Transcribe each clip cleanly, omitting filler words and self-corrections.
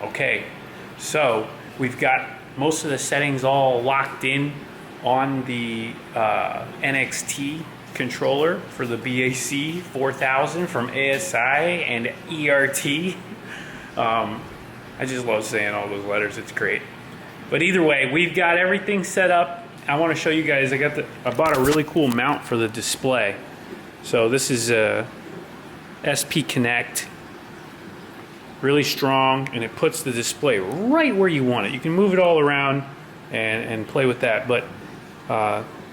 Okay, so we've got most of the settings all locked in on the NXT controller for the BAC 4000 from ASI and ERT. I just love saying all those letters, it's great. But either way, we've got everything set up. I want to show you guys, I bought a really cool mount for the display. So this is a SP Connect, really strong, and it puts the display right where you want it. You can move it all around and play with that, but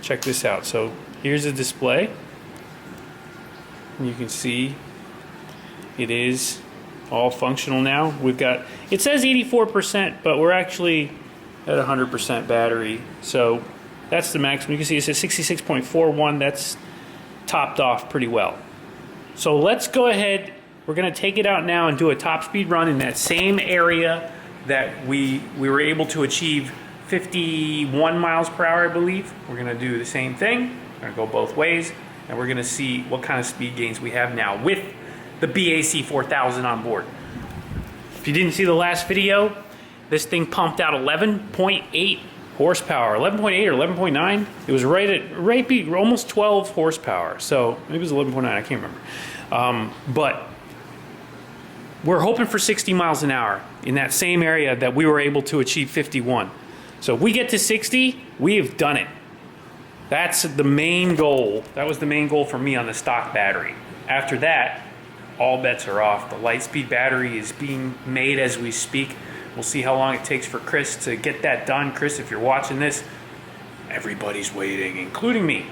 check this out. So here's the display. You can see it is all functional now. We've got, it says 84%, but we're actually at 100% battery. So that's the maximum. You can see it says 66.41. That's topped off pretty well. So let's go ahead. We're going to take it out now and do a top speed run in that same area that we were able to achieve 51 miles per hour, I believe. We're going to do the same thing. We're going to go both ways, and we're going to see what kind of speed gains we have now with the BAC 4000 on board. If you didn't see the last video, this thing pumped out 11.8 horsepower, 11.8 or 11.9. It was right almost 12 horsepower. So maybe it was 11.9. I can't remember. But we're hoping for 60 miles an hour in that same area that we were able to achieve 51. So if we get to 60, we have done it. That's the main goal. That was the main goal for me on the stock battery. After that, all bets are off. The Lightspeed battery is being made as we speak. We'll see how long it takes for Chris to get that done. Chris, if you're watching this, everybody's waiting, including me.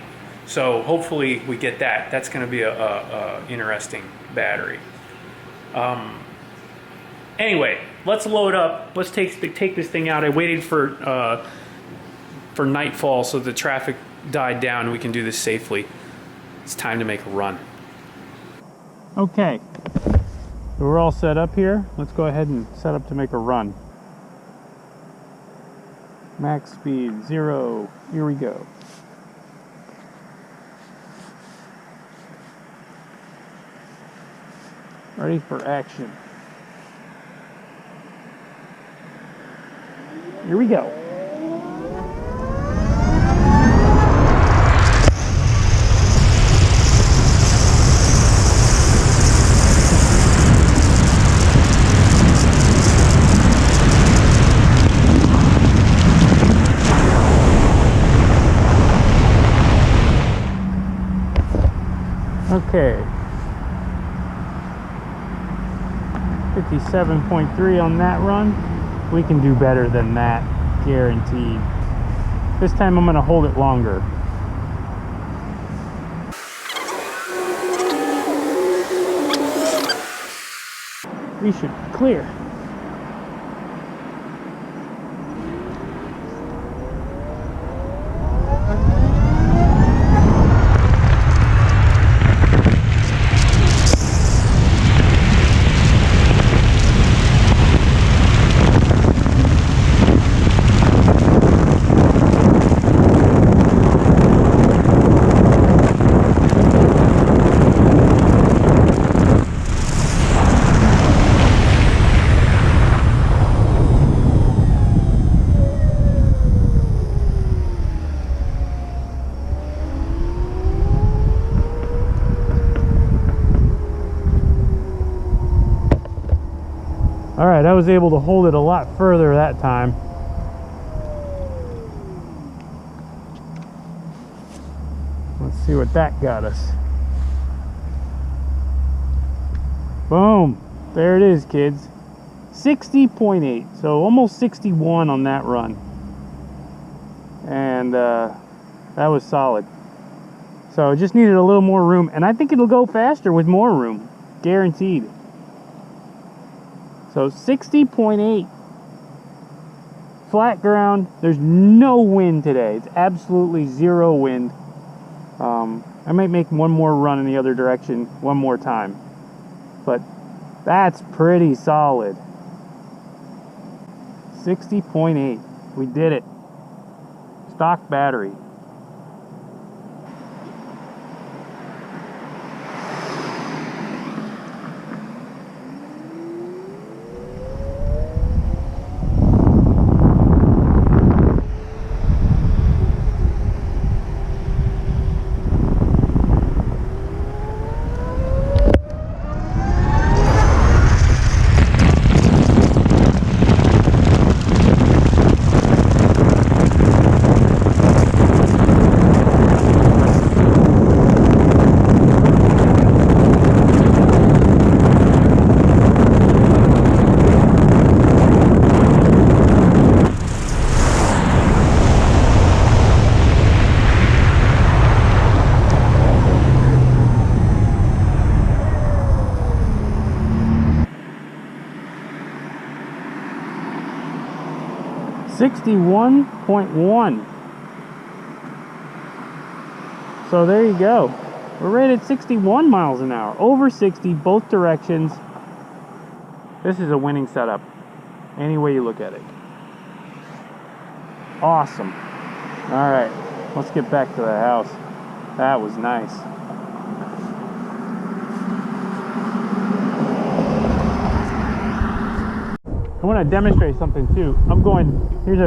So hopefully we get that. That's going to be a interesting battery. Anyway, let's load up. Let's take this thing out. I waited for nightfall so the traffic died down and we can do this safely. It's time to make a run. Okay, so we're all set up here. Let's go ahead and set up to make a run. Max speed 0. Here we go. Ready for action. Here we go. Okay. 57.3 on that run. We can do better than that, guaranteed. This time I'm going to hold it longer. We should be clear. Alright, I was able to hold it a lot further that time. Let's see what that got us. Boom! There it is, kids. 60.8, so almost 61 on that run. And that was solid. So it just needed a little more room, and I think it'll go faster with more room. Guaranteed. So 60.8, flat ground. There's no wind today. It's absolutely zero wind. I might make one more run in the other direction one more time, but that's pretty solid. 60.8, we did it. Stock battery. 61.1. So there you go. We're rated 61 miles an hour. Over 60, both directions. This is a winning setup. Any way you look at it. Awesome. Alright, let's get back to the house. That was nice. I want to demonstrate something too. I'm going, here's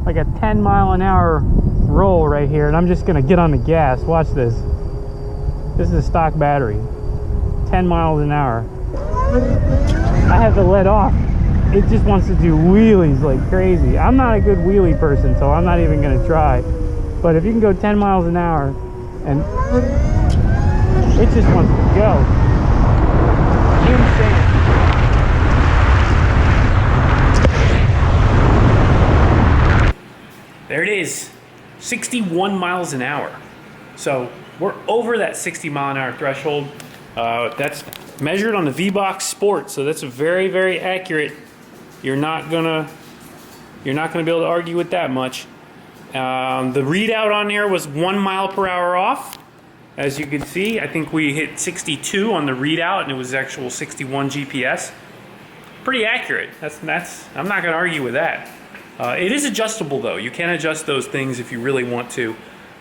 like a 10 mile an hour roll right here, and I'm just going to get on the gas. Watch this. This is a stock battery. 10 miles an hour. I have to let off. It just wants to do wheelies like crazy. I'm not a good wheelie person, so I'm not even going to try. But if you can go 10 miles an hour, and it just wants to go. Insane. There it is, 61 miles an hour. So we're over that 60 mile an hour threshold. That's measured on the V-Box Sport, so that's a very, very accurate. You're not gonna be able to argue with that much. The readout on there was 1 mile per hour off. As you can see, I think we hit 62 on the readout, and it was actual 61 GPS. Pretty accurate. I'm not gonna argue with that. It is adjustable though. You can adjust those things if you really want to.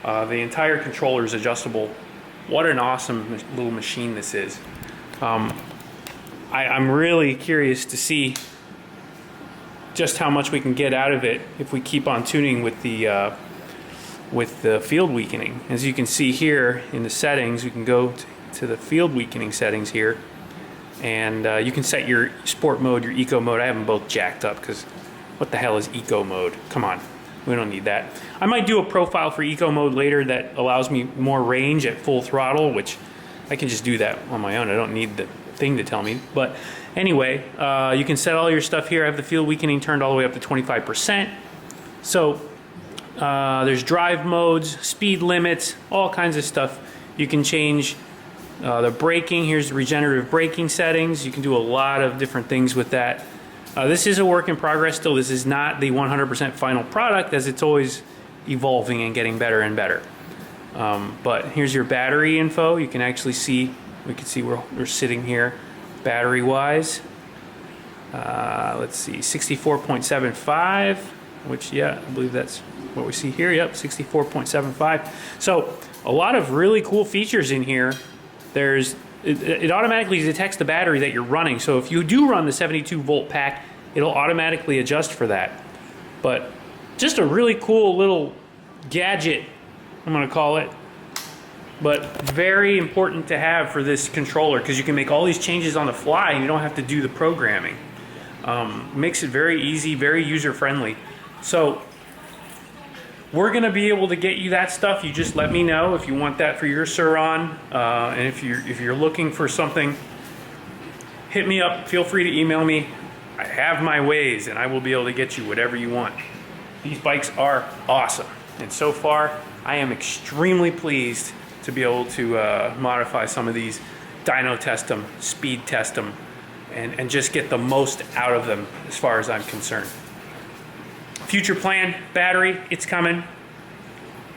The entire controller is adjustable. What an awesome little machine this is. I'm really curious to see just how much we can get out of it if we keep on tuning with the field weakening. As you can see here in the settings, we can go to the field weakening settings here, and you can set your sport mode, your eco mode. I have them both jacked up because what the hell is eco mode? Come on, we don't need that. I might do a profile for eco mode later that allows me more range at full throttle, which I can just do that on my own. I don't need the thing to tell me. But anyway, you can set all your stuff here. I have the field weakening turned all the way up to 25%. So there's drive modes, speed limits, all kinds of stuff. You can change the braking. Here's the regenerative braking settings. You can do a lot of different things with that. This is a work in progress still. This is not the 100% final product, as it's always evolving and getting better and better. But here's your battery info. You can actually see, we can see where we're sitting here battery wise. Let's see, 64.75, which, yeah, I believe that's what we see here. Yep, 64.75. So a lot of really cool features in here. It automatically detects the battery that you're running. So if you do run the 72 volt pack, it'll automatically adjust for that. But just a really cool little gadget, I'm gonna call it. But very important to have for this controller, because you can make all these changes on the fly and you don't have to do the programming. Makes it very easy, very user-friendly. So we're gonna be able to get you that stuff. You just let me know if you want that for your SUR RON, and if you're looking for something, hit me up. Feel free to email me. I have my ways, and I will be able to get you whatever you want. These bikes are awesome, and so far I am extremely pleased to be able to modify some of these, dyno test them, speed test them, and just get the most out of them as far as I'm concerned. Future plan, battery, it's coming.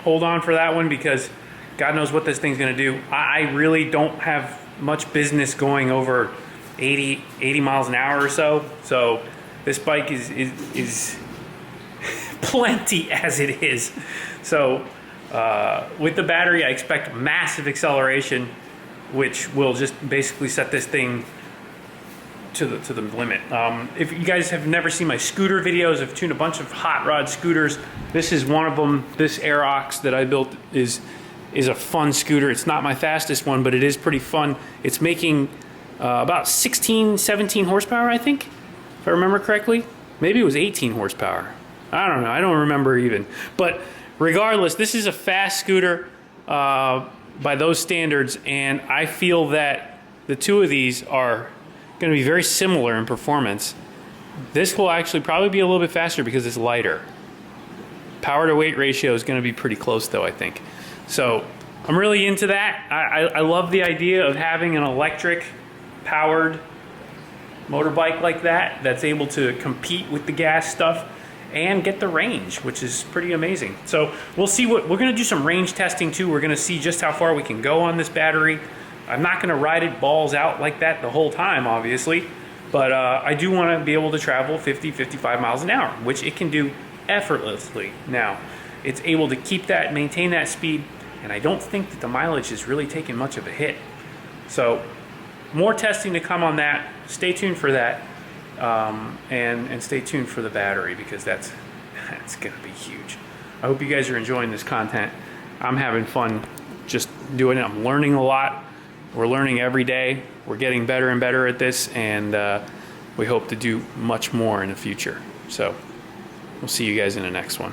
Hold on for that one, because God knows what this thing's gonna do. I really don't have much business going over 80 miles an hour or so. So this bike is plenty as it is. So with the battery, I expect massive acceleration, which will just basically set this thing to the limit. If you guys have never seen my scooter videos, I've tuned a bunch of hot rod scooters. This is one of them. This Aerox that I built is a fun scooter. It's not my fastest one, but it is pretty fun. It's making about 16, 17 horsepower, I think, if I remember correctly. Maybe it was 18 horsepower. I don't know. I don't remember even. But regardless, this is a fast scooter by those standards, and I feel that the two of these are going to be very similar in performance. This will actually probably be a little bit faster because it's lighter. Power to weight ratio is going to be pretty close though, I think. So I'm really into that. I love the idea of having an electric powered motorbike like that that's able to compete with the gas stuff. and get the range, which is pretty amazing. So we'll see what, we're gonna do some range testing too. We're gonna see just how far we can go on this battery. I'm not gonna ride it balls out like that the whole time, obviously, but I do wanna be able to travel 50, 55 miles an hour, which it can do effortlessly now. It's able to keep that, maintain that speed, and I don't think that the mileage is really taking much of a hit. So more testing to come on that. Stay tuned for that, and stay tuned for the battery, because that's gonna be huge. I hope you guys are enjoying this content. I'm having fun just doing it. I'm learning a lot. We're learning every day. We're getting better and better at this, and we hope to do much more in the future. So we'll see you guys in the next one.